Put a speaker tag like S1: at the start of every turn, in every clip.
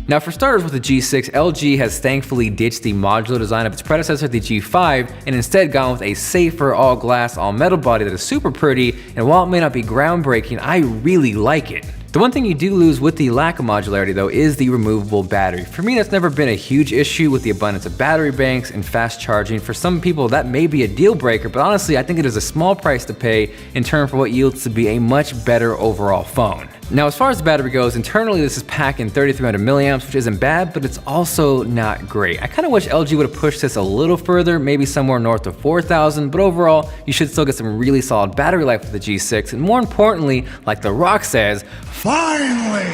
S1: Now for starters with the G6, LG has thankfully ditched the modular design of its predecessor, the G5, and instead gone with a safer all glass, all metal body that is super pretty, and while it may not be groundbreaking, I really like it. The one thing you do lose with the lack of modularity though is the removable battery. For me, that's never been a huge issue with the abundance of battery banks and fast charging. For some people that may be a deal breaker, but honestly I think it is a small price to pay in turn for what yields to be a much better overall phone. Now as far as the battery goes, internally this is packing 3300 milliamps, which isn't bad, but it's also not great. I kind of wish LG would have pushed this a little further, maybe somewhere north of 4000, but overall you should still get some really solid battery life with the G6, and more importantly, like The Rock says, finally!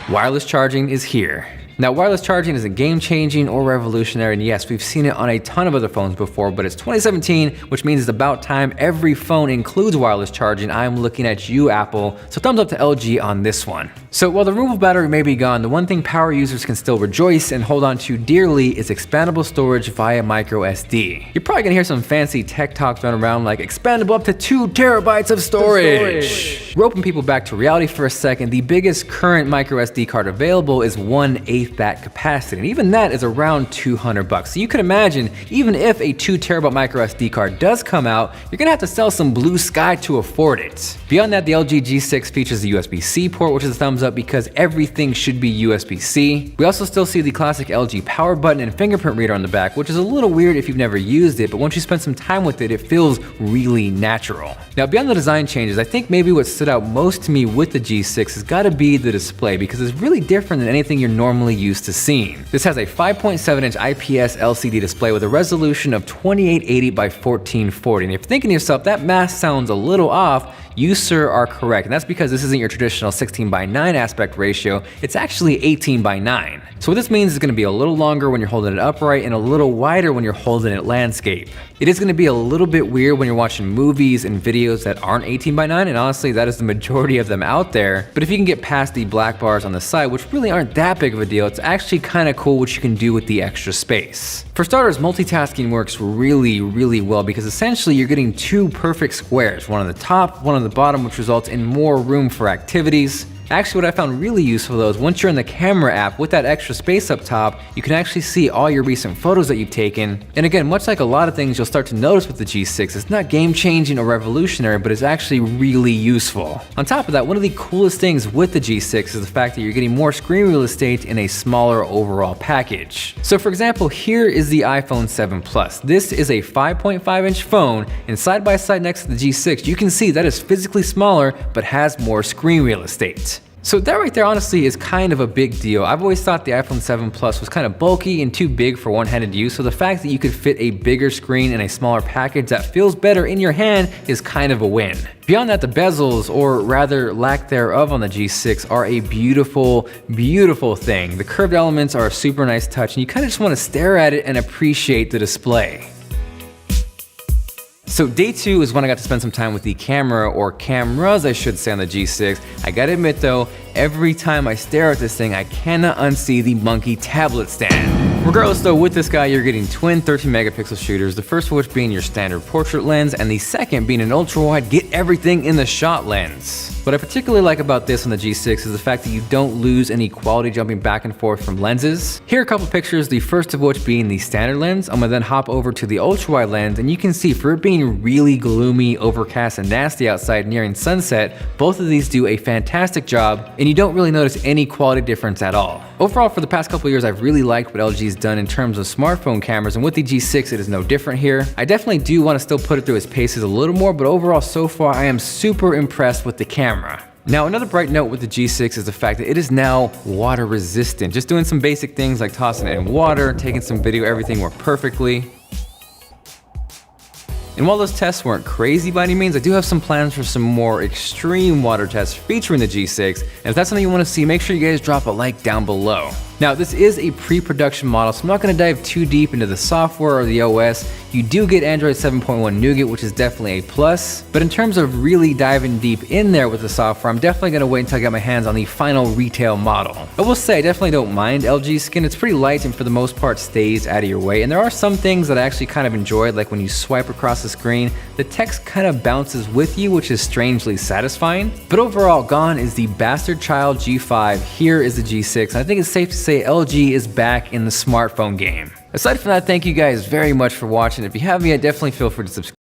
S1: Wireless charging is here. Now, wireless charging isn't game-changing or revolutionary, and yes, we've seen it on a ton of other phones before, but it's 2017, which means it's about time every phone includes wireless charging. I'm looking at you, Apple, so thumbs up to LG on this one. So while the removable battery may be gone, the one thing power users can still rejoice and hold on to dearly is expandable storage via micro SD. You're probably gonna hear some fancy tech talks run around like expandable up to 2 terabytes of storage. Roping people back to reality for a second, the biggest current micro SD card available is 1/8 that capacity, and even that is around $200. So you can imagine, even if a 2 terabyte micro SD card does come out, you're gonna have to sell some blue sky to afford it. Beyond that, the LG G6 features a USB-C port, which is a thumbs up because everything should be USB-C. We also still see the classic LG power button and fingerprint reader on the back, which is a little weird if you've never used it, but once you spend some time with it, it feels really natural. Now beyond the design changes, I think maybe what stood out most to me with the G6 has gotta be the display, because it's really different than anything you're normally used to seeing. This has a 5.7-inch IPS LCD display with a resolution of 2880 by 1440. And if you're thinking to yourself, that math sounds a little off, you, sir, are correct. And that's because this isn't your traditional 16:9 aspect ratio, it's actually 18:9. So what this means is gonna be a little longer when you're holding it upright and a little wider when you're holding it landscape. It is gonna be a little bit weird when you're watching movies and videos that aren't 18:9, and honestly, that is the majority of them out there. But if you can get past the black bars on the side, which really aren't that big of a deal, it's actually kinda cool what you can do with the extra space. For starters, multitasking works really, really well because essentially you're getting 2 perfect squares, one on the top, one on the bottom, which results in more room for activities. Actually, what I found really useful though is once you're in the camera app with that extra space up top, you can actually see all your recent photos that you've taken. And again, much like a lot of things you'll start to notice with the G6, it's not game-changing or revolutionary, but it's actually really useful. On top of that, one of the coolest things with the G6 is the fact that you're getting more screen real estate in a smaller overall package. So for example, here is the iPhone 7 Plus. This is a 5.5-inch phone, and side by side next to the G6, you can see that is physically smaller, but has more screen real estate. So that right there honestly is kind of a big deal. I've always thought the iPhone 7 Plus was kind of bulky and too big for one-handed use, so the fact that you could fit a bigger screen in a smaller package that feels better in your hand is kind of a win. Beyond that, the bezels, or rather lack thereof on the G6, are a beautiful, beautiful thing. The curved elements are a super nice touch, and you kind of just want to stare at it and appreciate the display. So day 2 is when I got to spend some time with the camera, or cameras I should say, on the G6. I gotta admit though, every time I stare at this thing, I cannot unsee the monkey tablet stand. Regardless though, with this guy, you're getting twin 13 megapixel shooters, the first of which being your standard portrait lens, and the second being an ultra wide get everything in the shot lens. What I particularly like about this on the G6 is the fact that you don't lose any quality jumping back and forth from lenses. Here are a couple pictures, the first of which being the standard lens. I'm gonna then hop over to the ultra wide lens, and you can see for it being really gloomy, overcast, and nasty outside nearing sunset, both of these do a fantastic job, and you don't really notice any quality difference at all. Overall, for the past couple years, I've really liked what LG's done in terms of smartphone cameras, and with the G6, it is no different here. I definitely do want to still put it through its paces a little more, but overall, so far, I am super impressed with the camera. Now, another bright note with the G6 is the fact that it is now water resistant. Just doing some basic things like tossing it in water, taking some video, everything worked perfectly. And while those tests weren't crazy by any means, I do have some plans for some more extreme water tests featuring the G6, and if that's something you want to see, make sure you guys drop a like down below. Now, this is a pre-production model, so I'm not going to dive too deep into the software or the OS. You do get Android 7.1 Nougat, which is definitely a plus, but in terms of really diving deep in there with the software, I'm definitely going to wait until I get my hands on the final retail model. I will say I definitely don't mind LG's skin. It's pretty light and for the most part stays out of your way, and there are some things that I actually kind of enjoyed, like when you swipe across the screen, the text kind of bounces with you, which is strangely satisfying. But overall, gone is the bastard child G5, here is the G6, and I think it's safe to say say LG is back in the smartphone game. Aside from that, thank you guys very much for watching. If you haven't yet, definitely feel free to subscribe.